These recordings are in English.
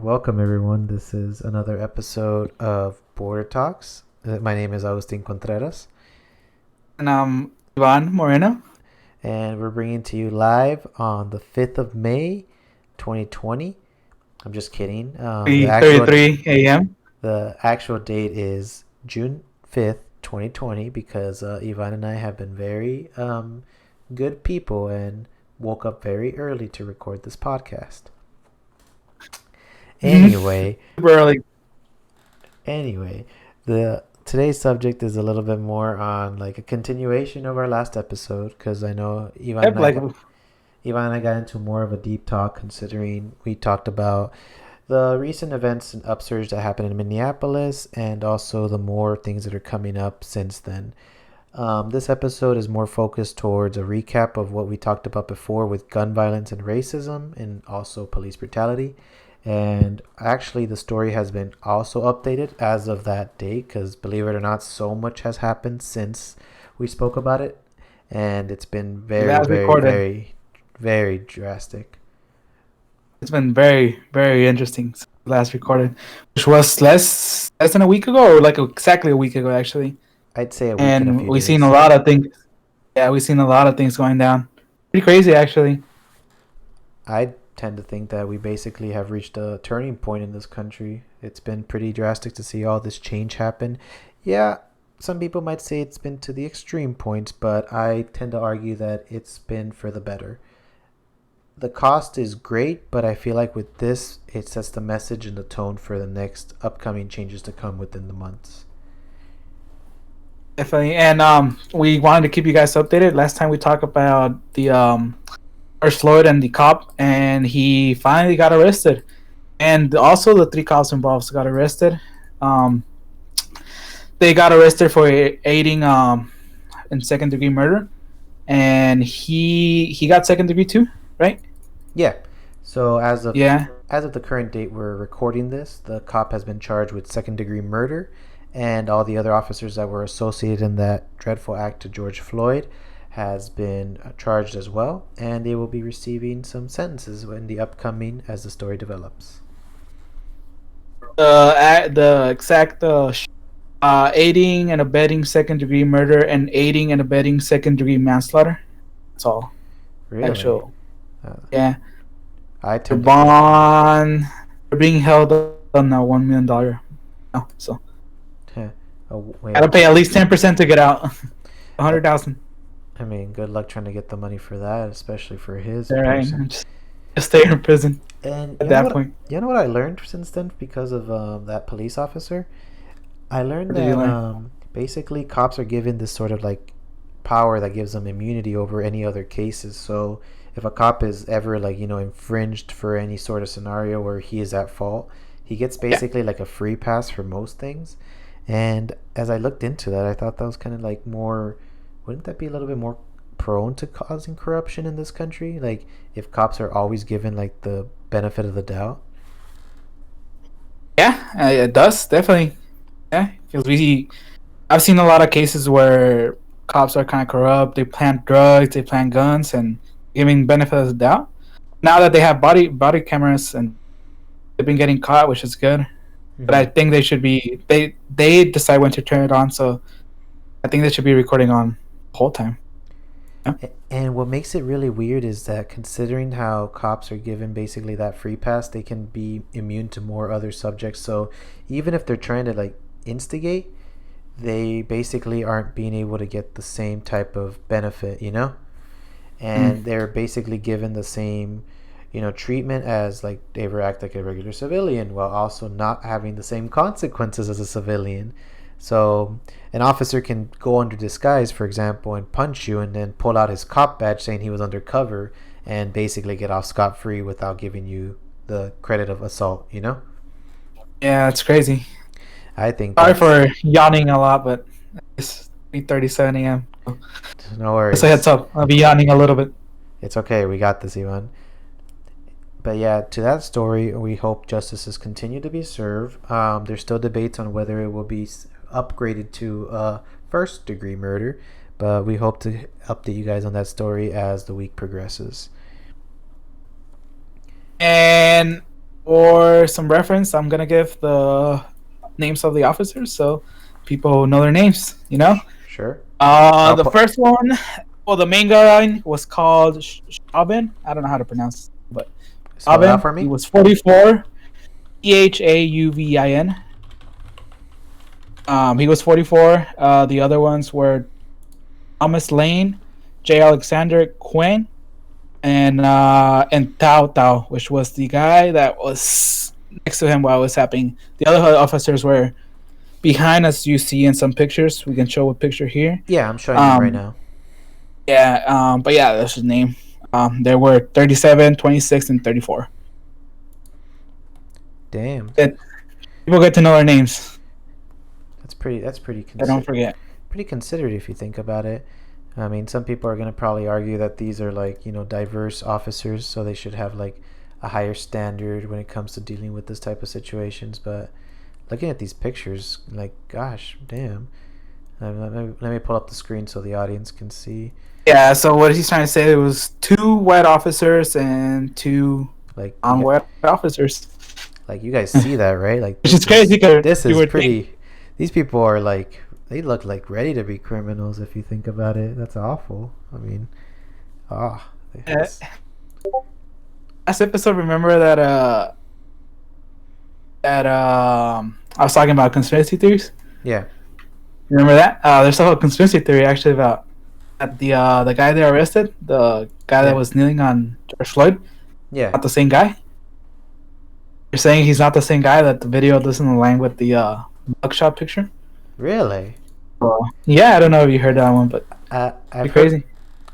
Welcome, everyone. This is another episode of Border Talks. My name is Agustin Contreras, And Ivan Moreno. and we're bringing to you live on the 5th of May, 2020. I'm just kidding. The actual 3:33 a.m. the actual date is June 5th, 2020, because Ivan and I have been very good people and woke up very early to record this podcast. Anyway, Super early. Anyway, the today's subject is a little bit more on like a continuation of our last episode because I know Yep, like Ivan and I got into more of a deep talk considering we talked about the recent events and upsurge that happened in Minneapolis and also the more things that are coming up since then. This episode is more focused towards a recap of what we talked about before with gun violence and racism and also police brutality. And actually, the story has been also updated as of that date because, believe it or not, so much has happened since we spoke about it. And it's been very, last very, recorded. very, very drastic. It's been very, very interesting. Since last recorded, which was less than a week ago, or like exactly a week ago, actually. I'd say a week and a And few we've seen a days. lot of things. Yeah, we've seen a lot of things going down. Pretty crazy, actually. I tend to think that we basically have reached a turning point in this country. It's been pretty drastic to see all this change happen. Yeah, some people might say it's been to the extreme points, but I tend to argue that it's been for the better. The cost is great, but I feel like with this, it sets the message and the tone for the next upcoming changes to come within the months. Definitely. And we wanted to keep you guys updated. Last time we talked about the George Floyd and the cop, and he finally got arrested. And also the three cops involved got arrested. Um, they got arrested for aiding in second degree murder, and he got second degree too, right? Yeah. So Yeah. as of the current date we're recording this, the cop has been charged with second degree murder, and all the other officers that were associated in that dreadful act to George Floyd has been charged as well, and they will be receiving some sentences in the upcoming as the story develops. The exact aiding and abetting second degree murder and aiding and abetting second degree manslaughter. That's all. Really? Actual. Uh, Yeah. I The tend to think. bond. They're being held on a $1 million. No, so Oh, gotta wait. pay at least 10% to get out. 100,000. I mean, good luck trying to get the money for that, especially for his All right. person. Just stay in prison And at that point. you know what I learned since then because of that police officer. I learned What did you that learn? basically cops are given this sort of like power that gives them immunity over any other cases. So if a cop is ever like infringed for any sort of scenario where he is at fault, he gets Yeah. basically like a free pass for most things. And as I looked into that, I thought that was kind of like more. Wouldn't that be a little bit more prone to causing corruption in this country? Like if cops are always given like the benefit of the doubt. Yeah, it does definitely. Yeah, because I've seen a lot of cases where cops are kind of corrupt. They plant drugs, they plant guns, and giving benefit of the doubt. Now that they have body cameras and they've been getting caught, which is good. But I Mm-hmm. think they decide when to turn it on. So I think they should be recording on the whole time. Yeah. And what makes it really weird is that considering how cops are given basically that free pass, they can be immune to more other subjects. So even if they're trying to like instigate, they basically aren't being able to get the same type of benefit. Mm. And they're basically given the same, treatment as like they react like a regular civilian while also not having the same consequences as a civilian. So an officer can go under disguise, for example, and punch you and then pull out his cop badge saying he was undercover and basically get off scot free without giving you the credit of assault. Yeah, it's crazy. I think Sorry that's for yawning a lot, but it's 3:37 a.m. no Just a heads worries. up. I'll be yawning a little bit. It's okay. We got this, Ivan. But yeah, to that story, we hope justices continue to be served. There's still debates on whether it will be upgraded to first degree murder, but we hope to update you guys on that story as the week progresses. And For some reference, I'm gonna give the names of the officers so people know their names. You know, Sure. I'll the put. first one, well, the main guy was called Shaben. I don't know how to pronounce it, but Spell it out Shaben. for He me. was 44. Ehauvin. He was 44. The other ones were Thomas Lane, J. Alexander Quinn, and Tao Tao, which was the guy that was next to him while it was happening. The other officers were behind, as you see in some pictures. We can show a picture here. Yeah, I'm showing them right Um, now. yeah, but yeah, that's his name. There were 37, 26, and 34. Damn. That people get to know their names. That's pretty. That's pretty I don't forget. pretty considerate if you think about it. I mean, some people are going to probably argue that these are like, diverse officers, so they should have like a higher standard when it comes to dealing with this type of situations. But looking at these pictures, like, gosh, damn. Let me pull up the screen so the audience can see. Yeah, so what he's trying to say, it was two white officers and two Like non-white officers. you guys see that, right? Like Which is crazy because this you is would think. pretty. These people are like they look like ready to be criminals if you think about it. That's awful. I mean, ah, Uh, it's last episode, remember that I was talking about conspiracy theories. yeah, Remember that? There's a whole conspiracy theory actually about that the guy they arrested, the guy that yeah, was kneeling on George Floyd, yeah. not the same guy. You're saying he's not the same guy, that the video doesn't align with the mugshot picture. Really? Yeah, I don't know if you heard that one, but I've pretty heard. crazy.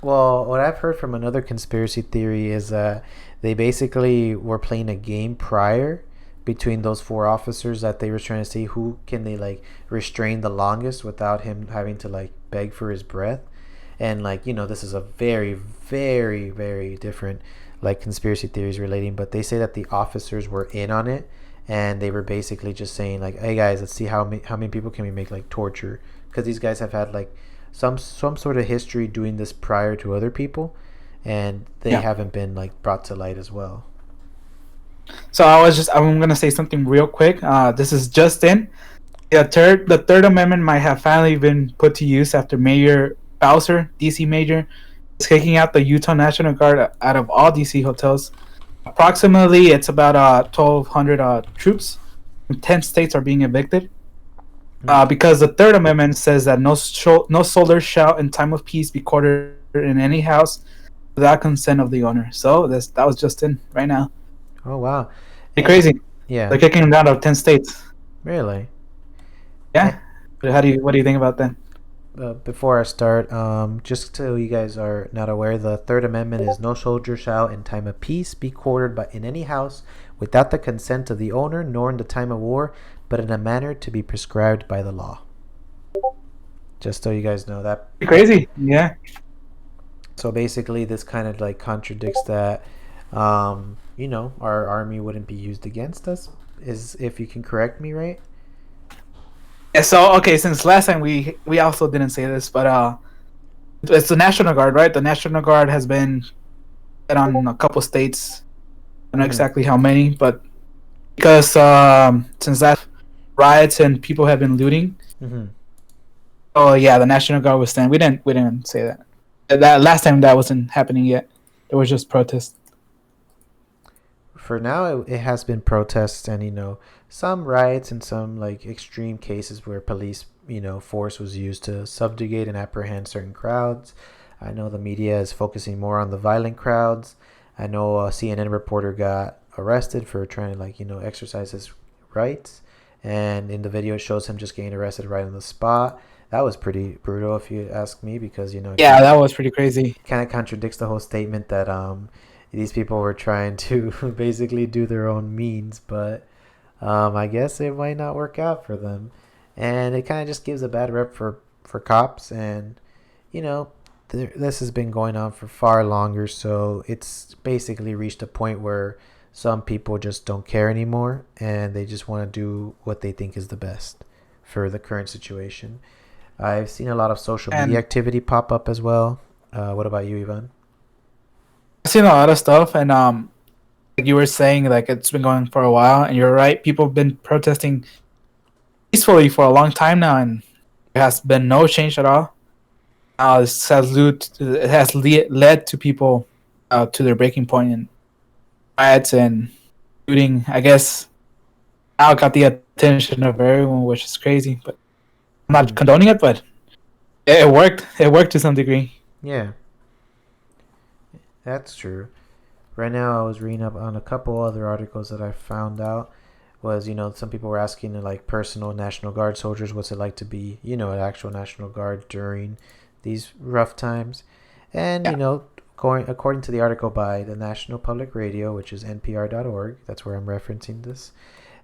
Well, what I've heard from another conspiracy theory is that they basically were playing a game prior between those four officers that they were trying to see who can they like restrain the longest without him having to like beg for his breath. And like, this is a very, very, very different like conspiracy theories relating, but they say that the officers were in on it and they were basically just saying like, hey guys, let's see how many people can we make like torture, because these guys have had like some sort of history doing this prior to other people, and they Yeah. haven't been like brought to light as well. So I'm gonna say something real quick. This is just in. The third amendment might have finally been put to use after Mayor Bowser, DC Mayor, is kicking out the Utah National Guard out of all DC hotels. Approximately, it's about 1,200 troops from 10 states are being evicted. Because the Third Amendment says that no soldier shall, in time of peace, be quartered in any house without consent of the owner. So that was just in right now. Oh wow. Pretty And crazy. yeah, They're kicking him out of 10 states. really. Yeah. But what do you think about that? Before I start, just so you guys are not aware, the Third Amendment is no soldier shall, in time of peace, be quartered but in any house without the consent of the owner, nor in the time of war, but in a manner to be prescribed by the law. Just so you guys know that. Pretty crazy. Yeah. So basically, this kind of like contradicts that. Our army wouldn't be used against us. Is if you can correct me, right? Yeah, so okay, since last time we also didn't say this, but it's the National Guard, right? The National Guard has been set on a couple states. I don't know exactly how many, but because since that riots and people have been looting. Mm-hmm. Oh yeah, the National Guard was stand. We didn't say that. That last time that wasn't happening yet. It was just protests. For now, it has been protests and some riots and some like extreme cases where police force was used to subjugate and apprehend certain crowds. I know the media is focusing more on the violent crowds. I know a CNN reporter got arrested for trying to exercise his rights, and in the video it shows him just getting arrested right on the spot. That was pretty brutal if you ask me, because Yeah, that was pretty crazy. kind of contradicts the whole statement that these people were trying to basically do their own means, but I guess it might not work out for them, and it kind of just gives a bad rep for cops. And you know this has been going on for far longer, so it's basically reached a point where some people just don't care anymore, and they just want to do what they think is the best for the current situation. I've seen a lot of social media And activity pop up as well. What about you, Ivan? I've seen a lot of stuff, and like you were saying, like it's been going for a while, and you're right. People have been protesting peacefully for a long time now, and there has been no change at all. This has led to people to their breaking point and riots and shooting. I guess now it got the attention of everyone, which is crazy. But I'm not Hmm. condoning it, but it worked. It worked to some degree. Yeah, that's true. Right now, I was reading up on a couple other articles that I found out was, some people were asking like personal National Guard soldiers what's it like to be, an actual National Guard during these rough times. And, Yeah. going according to the article by the National Public Radio, which is npr.org, that's where I'm referencing this.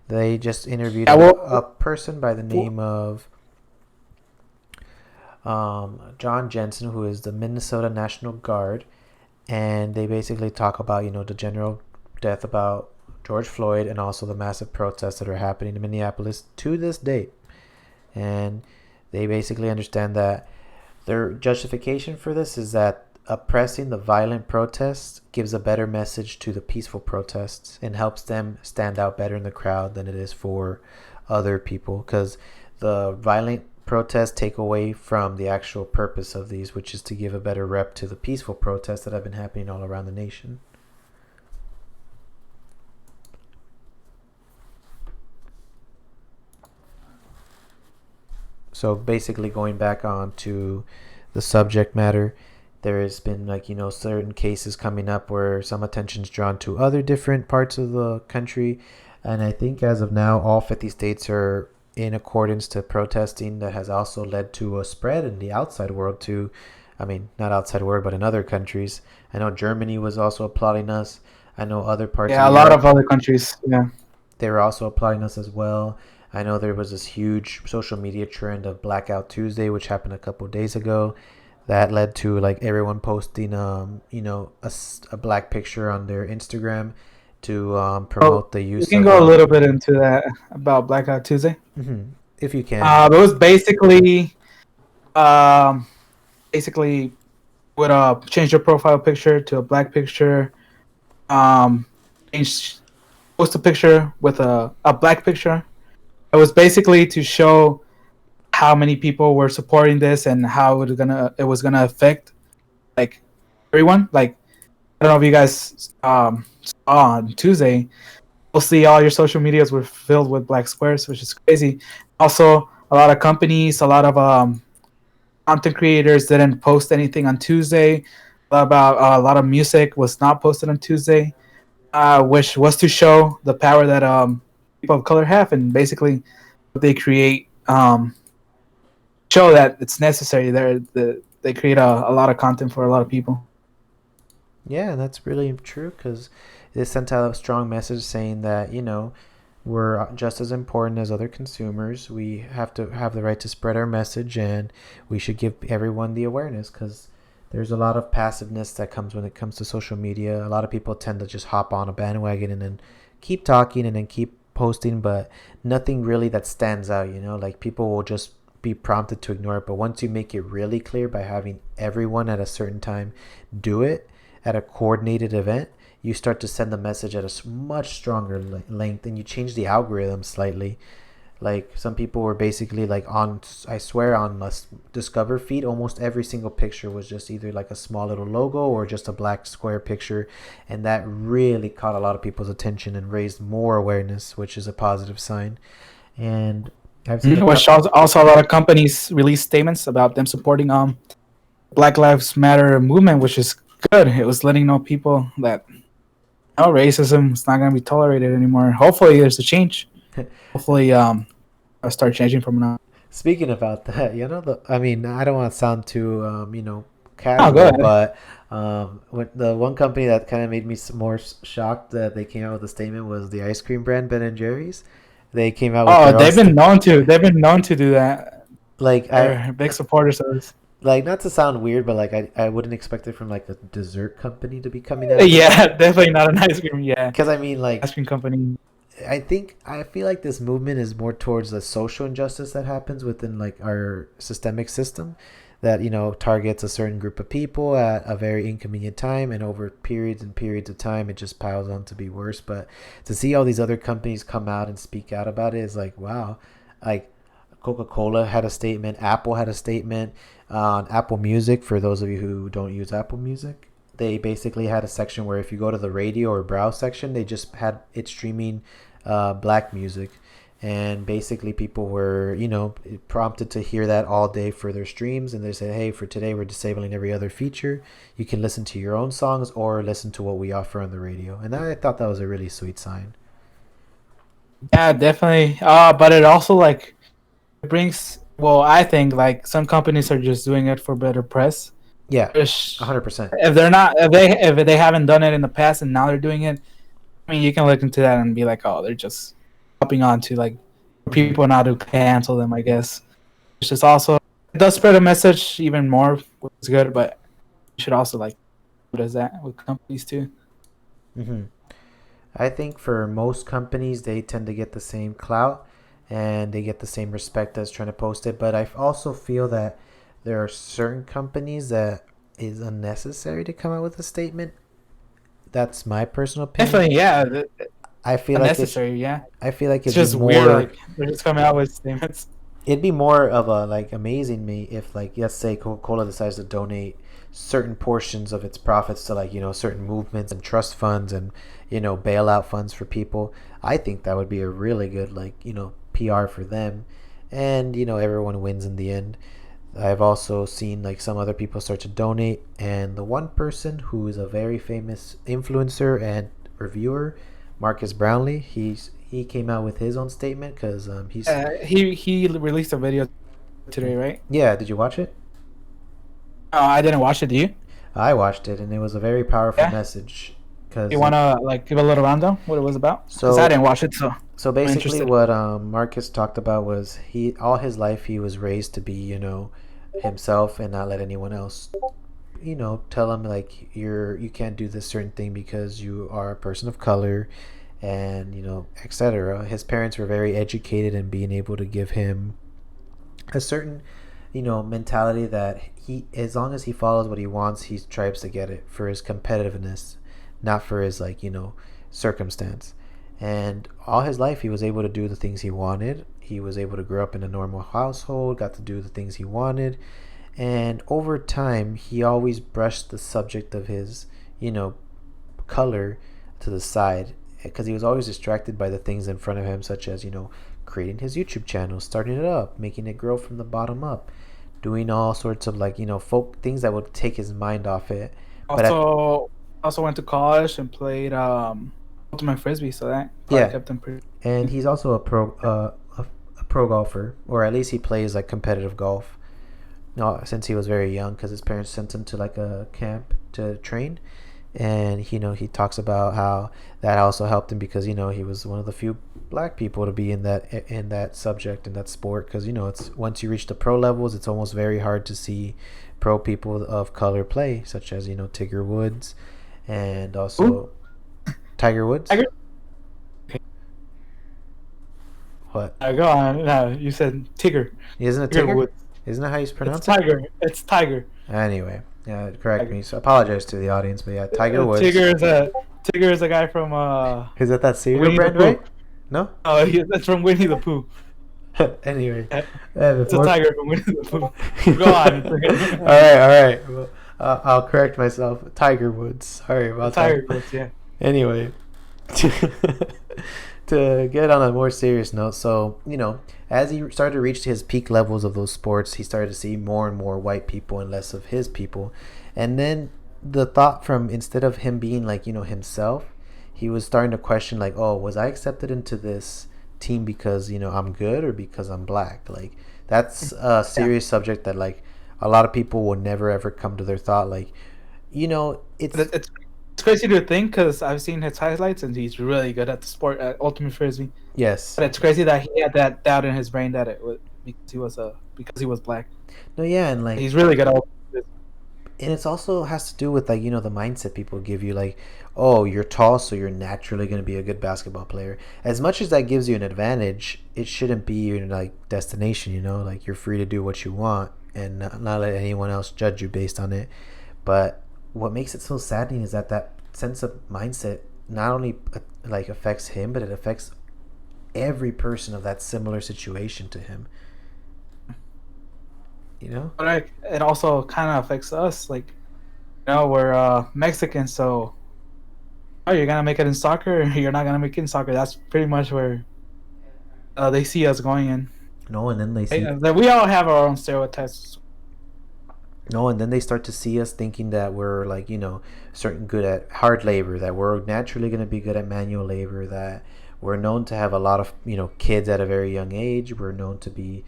They just interviewed Yeah. a person by the name of John Jensen, who is the Minnesota National Guard, and they basically talk about the general death about George Floyd and also the massive protests that are happening in Minneapolis to this date. And they basically understand that their justification for this is that oppressing the violent protests gives a better message to the peaceful protests and helps them stand out better in the crowd than it is for other people, because the violent protests take away from the actual purpose of these, which is to give a better rep to the peaceful protests that have been happening all around the nation. So basically, going back on to the subject matter, there has been like certain cases coming up where some attention's drawn to other different parts of the country, and I think as of now all 50 states are in accordance to protesting. That has also led to a spread in the outside world too. I mean, not outside world, but in other countries. I know Germany was also applauding us. I know other parts of Yeah, a lot of Europe, other countries. Yeah. they were also applauding us as well. I know there was this huge social media trend of Blackout Tuesday, which happened a couple of days ago. That led to like everyone posting, a black picture on their Instagram to So promote the we use can of, go a little bit into that about Blackout Tuesday. mhm, if you can. It was um, basically would change your profile picture to a black picture. Um, change post a picture with a black picture. It was basically to show how many people were supporting this and how it was gonna affect like everyone. Like I don't know if you guys saw on Tuesday. Mostly all your social medias were filled with black squares, which is crazy. Also, a lot of companies, a lot of content creators didn't post anything on Tuesday. A lot of music was not posted on Tuesday, which was to show the power that people of color have, and basically what they create show that it's necessary. They create a lot of content for a lot of people. Yeah, that's really true because it sent out a strong message saying that, we're just as important as other consumers. We have to have the right to spread our message, and we should give everyone the awareness because there's a lot of passiveness that comes when it comes to social media. A lot of people tend to just hop on a bandwagon and then keep talking and then keep posting, but nothing really that stands out. Like people will just be prompted to ignore it. But once you make it really clear by having everyone at a certain time do it at a coordinated event, you start to send the message at a much stronger length, and you change the algorithm slightly. Like some people were basically like on, I swear, on the Discover feed, almost every single picture was just either like a small little logo or just a black square picture, and that really caught a lot of people's attention and raised more awareness, which is a positive sign. And I've seen a Which couple. also a lot of companies release statements about them supporting Black Lives Matter movement, which is good. It was letting know people that racism is not going to be tolerated anymore. Hopefully, there's a change. Hopefully, I'll start changing from now. Speaking about that, I mean, I don't want to sound too, Oh, go casual, ahead. but when the one company that kind of made me more shocked that they came out with a statement was the ice cream brand Ben and Jerry's. They came out with Oh, their own they've been known to do that. like They're big supporters of this. not to sound weird, but like I wouldn't expect it from like a dessert company to be coming out with Yeah, that. definitely not an ice cream. Yeah, Because I mean, ice like cream company. I feel like this movement is more towards the social injustice that happens within like our systemic system. that targets a certain group of people at a very inconvenient time, and over periods and periods of time it just piles on to be worse. But to see all these other companies come out and speak out about it is like, wow. Like Coca-Cola had a statement, Apple had a statement on Apple Music. For those of you who don't use Apple Music, they basically had a section where if you go to the radio or browse section, they just had it streaming black music. And basically people were prompted to hear that all day for their streams, and they said, hey, for today we're disabling every other feature. You can listen to your own songs or listen to what we offer on the radio. And I thought that was a really sweet sign. Yeah, definitely. But it also like it brings. Well, I think like some companies are just doing it for better press. Yeah, Which 100%. if they're not, if they haven't done it in the past and now they're doing it, I mean, you can look into that and be like, oh, they're just hopping on to like Mm-hmm. people now to cancel them. I guess it's just also it does spread a message even more, which is good. But you should also like what is that with companies too? Mm-hmm. I think for most companies, they tend to get the same clout and they get the same respect as trying to post it. But I also feel that there are certain companies that is unnecessary to come out with a statement. That's my personal opinion. Definitely, yeah, I feel like it. unnecessary. Yeah, I feel like it's just weird. Like they're just coming out with statements. it'd be more of a like amazing me if like let's say Coca-Cola decides to donate certain portions of its profits to like certain movements and trust funds and bailout funds for people. I think that would be a really good like PR for them, and everyone wins in the end. I've also seen like some other people start to donate, and the one person who is a very famous influencer and reviewer, Marcus Brownlee, he came out with his own statement because he's He released a video today, right? yeah. Did you watch it? Oh, I didn't watch it. Do you? I watched it, and it was a very powerful Yeah. message. Because You wanna like give a little rundown what it was about? Because I so didn't watch it, so so I'm basically, interested. what Marcus talked about was he all his life he was raised to be himself and not let anyone else tell him like you can't do this certain thing because you are a person of color, and etc. His parents were very educated in being able to give him a certain mentality that he, as long as he follows what he wants, he strives to get it for his competitiveness, not for his like circumstance. And all his life he was able to do the things he wanted. He was able to grow up in a normal household, got to do the things he wanted. And over time he always brushed the subject of his you know color to the side, because he was always distracted by the things in front of him, such as creating his YouTube channel, starting it up, making it grow from the bottom up, doing all sorts of like folk things that would take his mind off it. But Also went to college and played ultimate frisbee, so that probably yeah, kept him pretty. and he's also a pro golfer, or at least he plays like competitive golf. No, since he was very young, because his parents sent him to like a camp to train, and he talks about how that also helped him because he was one of the few black people to be in that subject, in that sport, because it's once you reach the pro levels, it's almost very hard to see pro people of color play, such as Tiger Woods, and also Who? Tiger Woods. Tiger? What? Go on. No, you said Tigger. Isn't it Tiger Tiger? Woods. Isn't that how you It's pronounce it? Tiger. It's Tiger. Anyway, yeah, correct Tiger. me. So I apologize to the audience, but yeah, Tiger Woods. Tigger is a guy from Is that cereal Winnie the brand, Pooh. right? No. Oh, that's from Winnie the Pooh. Anyway, It's a before. tiger from Winnie the Pooh. Go on. All right. Well, I'll correct myself. Tiger Woods. Sorry about Tiger that. Woods, yeah. Anyway, to get on a more serious note, so as he started to reach his peak levels of those sports, he started to see more and more white people and less of his people, and then the thought from, instead of him being like himself, he was starting to question like, oh, was I accepted into this team because I'm good or because I'm black? Like that's a Yeah. serious subject that like a lot of people will never ever come to their thought. Like it's It's crazy to think because I've seen his highlights and he's really good at the sport at ultimate frisbee. yes. But it's crazy that he had that doubt in his brain that it was because he was black. No, yeah, and like, He's really good at ultimate frisbee. and it's also has to do with like the mindset people give you, like, oh, you're tall, so you're naturally going to be a good basketball player. As much as that gives you an advantage, it shouldn't be your like destination. Like you're free to do what you want, and not let anyone else judge you based on it. But what makes it so saddening is that that sense of mindset not only like affects him, but it affects every person of that similar situation to him. You know? But it also kind of affects us. Like, we're Mexican, so you're gonna make it in soccer, or you're not gonna make it in soccer. That's pretty much where they see us going in. No, and then they Right? see We all have our own stereotypes. no, and then they start to see us thinking that we're like, certain good at hard labor, that we're naturally going to be good at manual labor, that we're known to have a lot of, kids at a very young age. We're known to be,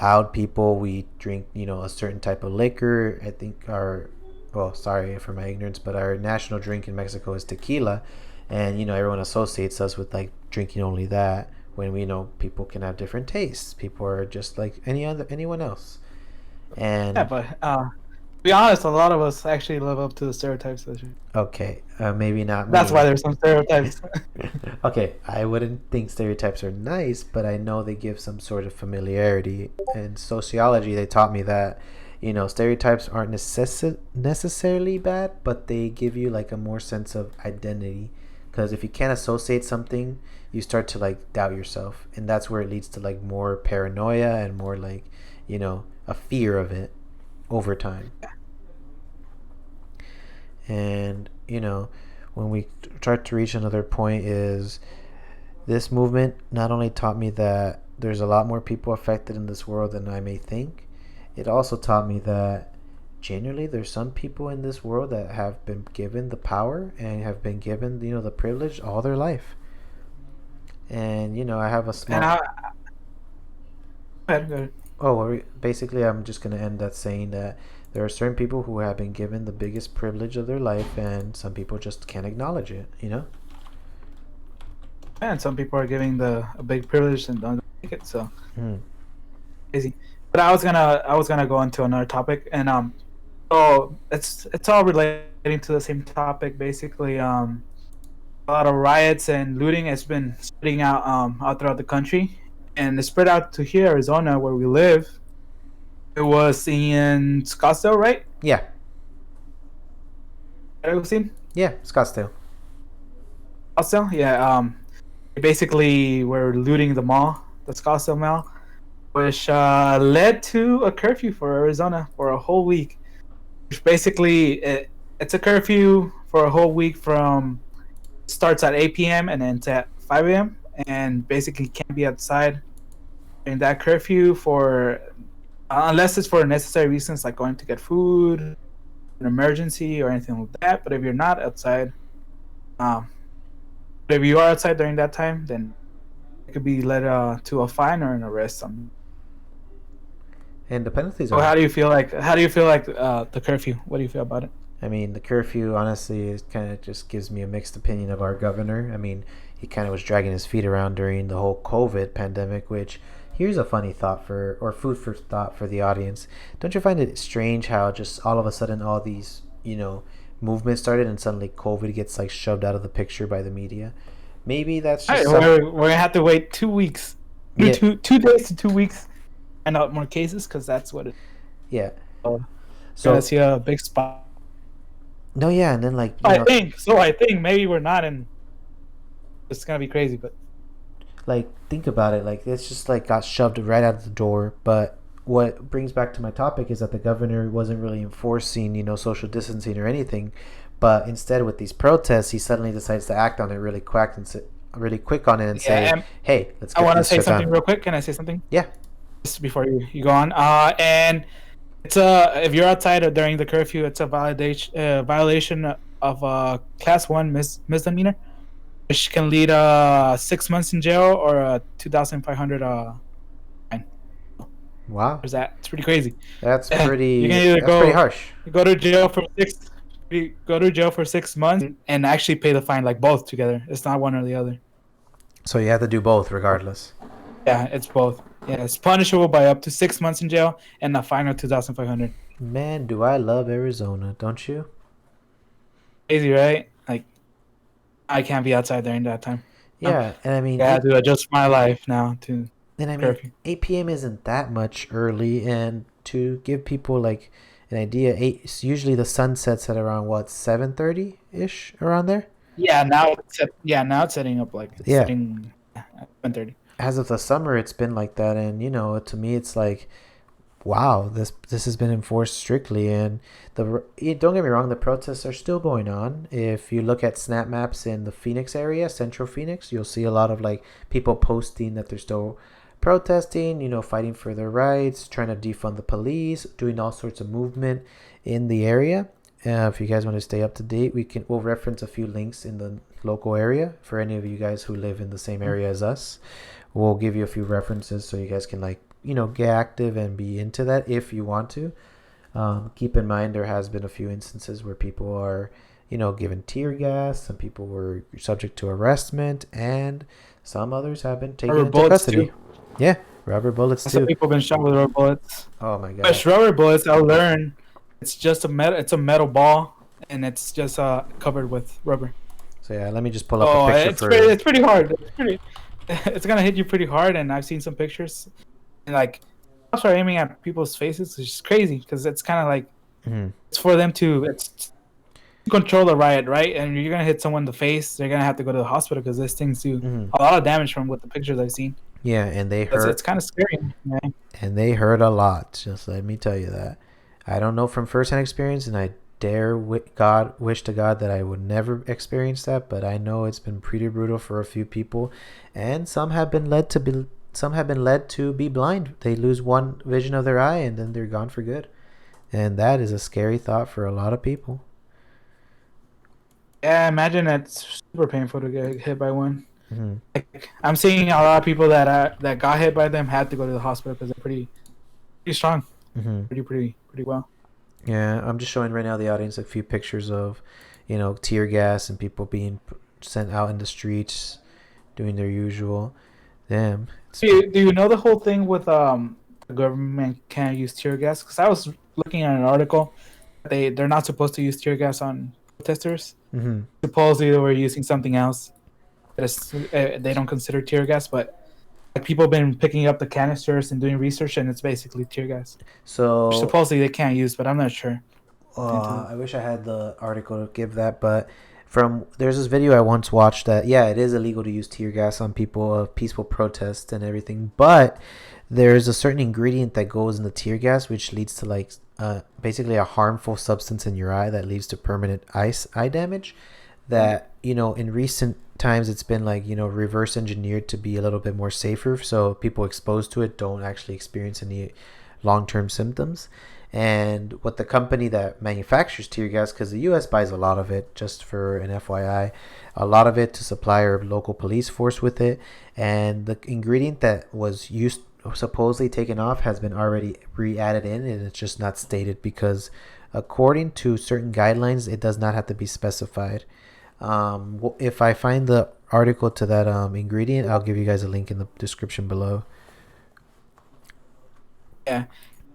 loud people. We drink, a certain type of liquor. I think well, sorry for my ignorance, but our national drink in Mexico is tequila. And, everyone associates us with like drinking only that when we know people can have different tastes. People are just like anyone else. Yeah, And but to be honest, a lot of us actually live up to the stereotypes. okay, maybe not That's why me. there's some stereotypes. Okay, I wouldn't think stereotypes are nice, but I know they give some sort of familiarity. In sociology, they taught me that, stereotypes aren't necessarily bad, but they give you like a more sense of identity. Because if you can't associate something, you start to like doubt yourself, and that's where it leads to like more paranoia and more like, a fear of it over time. And when we start to reach another point is this movement not only taught me that there's a lot more people affected in this world than I may think, it also taught me that genuinely there's some people in this world that have been given the power and have been given the privilege all their life. And I have a And small go ahead. oh well, basically I'm just going to end that saying that there are certain people who have been given the biggest privilege of their life, and some people just can't acknowledge it. And some people are giving a big privilege and don't take it. So Hmm. crazy. But I was gonna go into another topic, and so it's all relating to the same topic basically. A lot of riots and looting has been spreading out throughout the country, and it spread out to here, Arizona, where we live. It was in Scottsdale, right? Yeah. Agustin? Yeah, Scottsdale. Scottsdale, yeah. They basically were looting the mall, the Scottsdale Mall, which led to a curfew for Arizona for a whole week. Which basically it's a curfew for a whole week from starts at 8 p.m. and ends at 5 a.m. and basically can't be outside in that curfew for unless it's for necessary reasons like going to get food, an emergency, or anything like that. But if you're not outside, um, but if you are outside during that time, then it could be led to a fine or an arrest. And the penalties So are, how do you feel like the curfew? What do you feel about it? I mean, the curfew, honestly, is kind of just gives me a mixed opinion of our governor. I mean, he kind of was dragging his feet around during the whole COVID pandemic, which here's a funny thought or food for thought for the audience. Don't you find it strange how just all of a sudden all these, movements started and suddenly COVID gets like shoved out of the picture by the media? Maybe that's All just right, some, we're gonna have to wait 2 weeks, yeah, 2 days to 2 weeks, and out more cases because that's what it. yeah. You're gonna So, see a big spot. no, yeah, and then like, I think maybe we're not, and it's gonna be crazy. But like think about it, like it's just like got shoved right out of the door. But what brings back to my topic is that the governor wasn't really enforcing social distancing or anything, but instead with these protests he suddenly decides to act on it really quick on it and yeah, say, and hey, let's I get want to this say shit something done. real quick. Can I say something Yeah. just before you go on? And it's if you're outside or during the curfew, it's a violation of class 1 misdemeanor, which can lead 6 months in jail or 2,500 fine. Wow. There's that. It's pretty crazy. that's You can pretty either that's pretty go harsh. go to jail for you go to jail for 6 months and actually pay the fine, like both together. It's not one or the other. So you have to do both regardless. Yeah, it's both. Yeah, it's punishable by up to 6 months in jail and a fine of 2,500. Man, do I love Arizona, don't you? Crazy, right? Like I can't be outside during that time. I Yeah, and I mean have to adjust my life now to And I mean, curfew. 8 p.m. isn't that much early, and to give people like an idea, usually the sun sets at around what 7:30 ish around there. Now it's setting up like it's Yeah, setting at 1:30. as of the summer, it's been like that, and to me, it's like wow, this has been enforced strictly, and don't get me wrong, the protests are still going on. If you look at snap maps in the Phoenix area, Central Phoenix, you'll see a lot of like people posting that they're still protesting, fighting for their rights, trying to defund the police, doing all sorts of movement in the area. If you guys want to stay up to date, we'll reference a few links in the local area for any of you guys who live in the same area as us. We'll give you a few references so you guys can like get active and be into that if you want to. Keep in mind there has been a few instances where people are given tear gas. Some people were subject to arrestment, and some others have been taken into custody. Too. Yeah, rubber bullets too. Some people have been shot with rubber bullets. Oh my god! But rubber bullets, I learned it's just a metal. It's a metal ball, and it's just covered with rubber. So yeah, let me just pull up a picture it's pretty hard. It's gonna hit you pretty hard, and I've seen some pictures. And like, I'll start aiming at people's faces. It's just crazy because it's kind of like it's for them to control the riot, right? And you're gonna hit someone in the face, they're gonna have to go to the hospital because these things do a lot of damage from what the pictures I've seen. Yeah, and they hurt. It's kind of scary, man. And they hurt a lot. Just let me tell you that. I don't know from firsthand experience, and I wish to God that I would never experience that. But I know it's been pretty brutal for a few people, and some have been led to be blind. They lose one vision of their eye and then they're gone for good. And that is a scary thought for a lot of people. Yeah, imagine that's super painful to get hit by one. Like, I'm seeing a lot of people that got hit by them had to go to the hospital because they're pretty strong, pretty well. Yeah, I'm just showing right now the audience a few pictures of, tear gas and people being sent out in the streets, doing their usual. Damn. Do you know the whole thing with the government can't use tear gas? Because I was looking at an article. They're not supposed to use tear gas on protesters. Supposedly they were using something else. They don't consider tear gas, but like, people have been picking up the canisters and doing research, and it's basically tear gas. So supposedly they can't use, but I'm not sure. I wish I had the article to give that, but there's this video I once watched that it is illegal to use tear gas on people of peaceful protests and everything, but there's a certain ingredient that goes in the tear gas which leads to like basically a harmful substance in your eye that leads to permanent eye damage. That in recent times it's been like reverse engineered to be a little bit more safer, so people exposed to it don't actually experience any long-term symptoms. And what the company that manufactures tear gas, because the U.S. buys a lot of it, just for an FYI, a lot of it to supply our local police force with it, and the ingredient that was supposedly taken off has been already re-added in, and it's just not stated because according to certain guidelines it does not have to be specified. If I find the article to that ingredient, I'll give you guys a link in the description below. Yeah.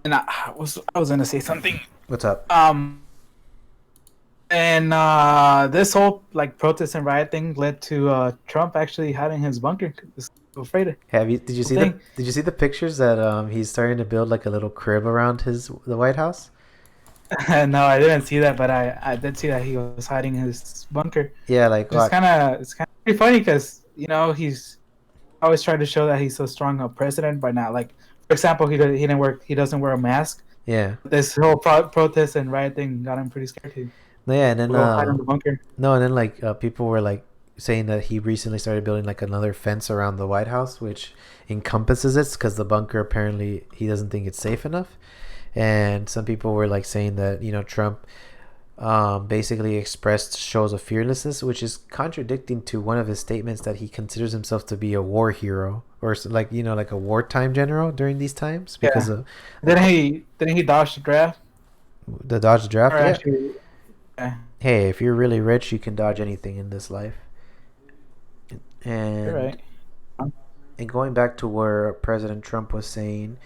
And I was gonna say something. What's up? And this whole like protest and riot thing led to Trump actually hiding his bunker. He's afraid of. Did you see the pictures that he's starting to build like a little crib around the White House? No, I didn't see that, but I did see that he was hiding his bunker. Yeah, like it's kind of pretty funny because he's always tried to show that he's so strong a president by not like. For example, he doesn't wear a mask. Yeah. This whole protest and riot thing got him pretty scared too. Yeah, and then hide in the bunker. No, and then like people were like saying that he recently started building like another fence around the White House, which encompasses it because the bunker apparently he doesn't think it's safe enough. And some people were like saying that Trump basically expressed shows of fearlessness, which is contradicting to one of his statements that he considers himself to be a war hero or like like a wartime general during these times because of. Didn't he dodge the draft? The dodge the draft. Yeah. Actually, Hey, if you're really rich, you can dodge anything in this life. And you're right. And going back to where President Trump was saying.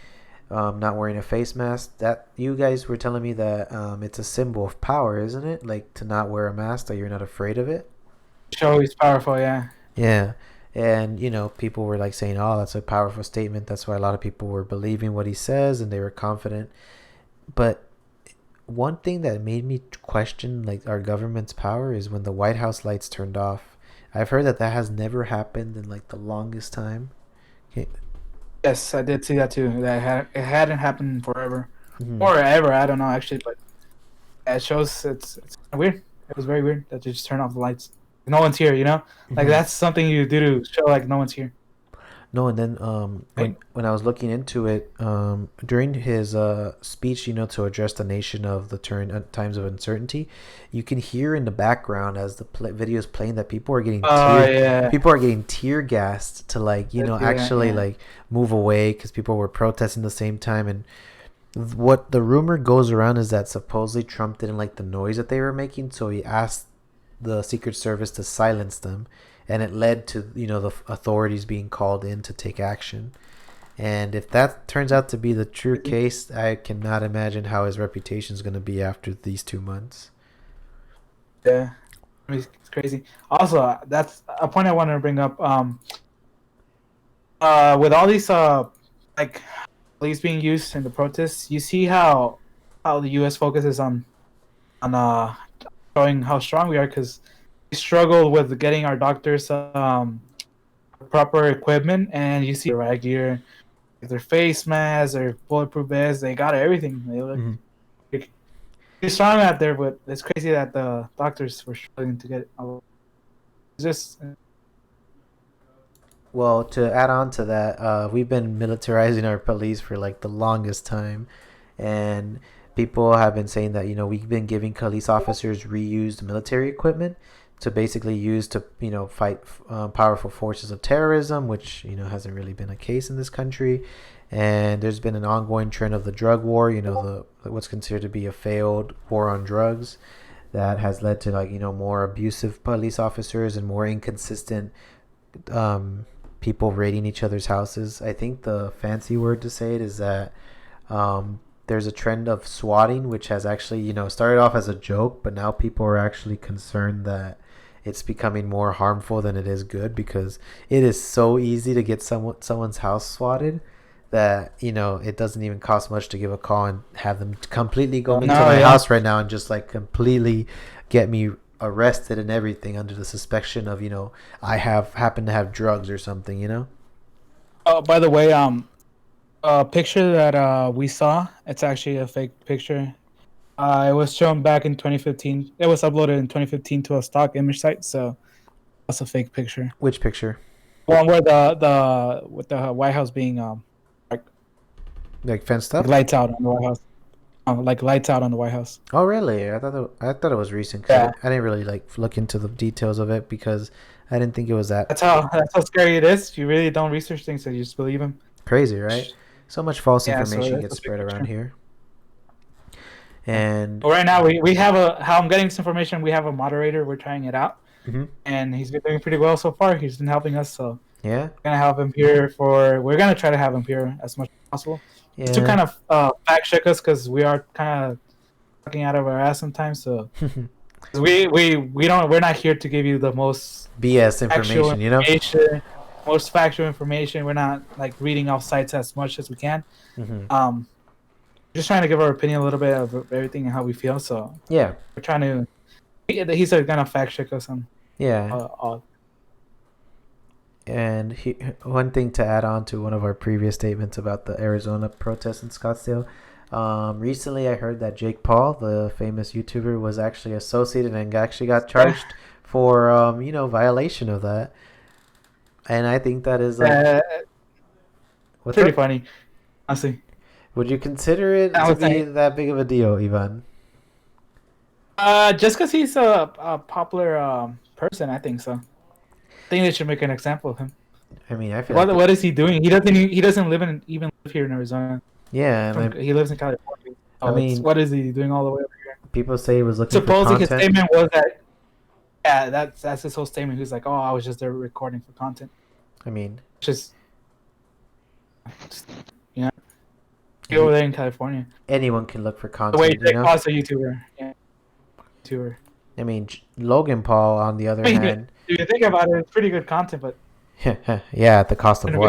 Not wearing a face mask, that you guys were telling me that it's a symbol of power, isn't it? Like to not wear a mask, that you're not afraid of it. Show he's powerful, yeah. Yeah, And people were like saying, "Oh, that's a powerful statement." That's why a lot of people were believing what he says and they were confident. But one thing that made me question like our government's power is when the White House lights turned off. I've heard that that has never happened in like the longest time. Okay. Yes, I did see that too. It hadn't happened forever Mm-hmm. or ever. I don't know actually, but it shows it's kinda weird. It was very weird that they just turn off the lights. No one's here, you know. Like Mm-hmm. that's something you do to show like no one's here. No, and then Right? when I was looking into it, during his speech, to address the nation of the turn times of uncertainty, you can hear in the background as the video is playing that Oh yeah, people are getting tear gassed to like yeah, actually yeah. like move away because people were protesting the same time. And what the rumor goes around is that supposedly Trump didn't like the noise that they were making, so he asked the Secret Service to silence them, and it led to the authorities being called in to take action. And if that turns out to be the true case, I cannot imagine how his reputation is going to be after these 2 months. Yeah. I mean, it's crazy. Also, that's a point I wanted to bring up. With all these like police being used in the protests, you see how the U.S. focuses on showing how strong we are because we struggle with getting our doctors proper equipment, and you see the riot gear, their face masks, their bulletproof vests, they got everything. They look Mm-hmm. pretty strong out there, but it's crazy that the doctors were struggling to get. It's just Well, to add on to that, we've been militarizing our police for like the longest time, and people have been saying that we've been giving police officers reused military equipment to basically use to fight powerful forces of terrorism, which hasn't really been a case in this country. And there's been an ongoing trend of the drug war, the what's considered to be a failed war on drugs that has led to like more abusive police officers and more inconsistent um, people raiding each other's houses. I think the fancy word to say it is that there's a trend of swatting, which has actually, started off as a joke, but now people are actually concerned that it's becoming more harmful than it is good because it is so easy to get someone's house swatted that it doesn't even cost much to give a call and have them completely go into no, my yeah. house right now and just like completely get me arrested and everything under the suspicion of I have happen to have drugs or something. Oh, by the way, a picture that we saw, it's actually a fake picture. It was shown back in 2015. It was uploaded in 2015 to a stock image site, so that's a fake picture. Which picture? One where the with the White House being like, Like fenced like up? lights out on the White House, like lights out on the White House. Oh really? I thought it was recent because Yeah, I didn't really like look into the details of it because I didn't think it was that that's how scary it is. You really don't research things, so you just believe them. crazy, right? So much false Yeah, so information that's gets a fake spread around picture. here. Yeah. And But right now we have a how I'm getting this information. We have a moderator. We're trying it out, mhm, and he's been doing pretty well so far. He's been helping us, so yeah, gonna have him here for. We're gonna try to have him here as much as possible, just to yeah. kind of fact check us because we are kind of talking out of our ass sometimes. So 'cause we don't we're not here to give you the most BS actual information. information, most factual information. We're not like reading off sites as much as we can. Hmm. Um, just trying to give our opinion a little bit of everything and how we feel. So Yeah, we're trying to. He's gonna fact check us on yeah. all. And one thing to add on to one of our previous statements about the Arizona protests in Scottsdale. Recently, I heard that Jake Paul, the famous YouTuber, was actually associated and actually got charged for violation of that. And I think that is like, Uh, what's pretty up? funny, honestly. Would you consider it I to was be saying, that big of a deal, Ivan? just because he's a popular person, I think so. I think they should make an example of him. I mean, I feel like What is he doing? He doesn't live in even live here in Arizona. yeah, and He lives in California. I So it's mean, what is he doing all the way over here? people say he was looking for Supposedly his content. statement was that yeah, that's his whole statement. He was like, oh, I was just there recording for content. I mean, Just you know, he over he, there in California. anyone can look for The way content, Jake Paul's a YouTuber. Yeah, YouTuber. I mean, Logan Paul, on the other I mean, hand, if you think about it, it's pretty good content, but Yeah, at the cost of what?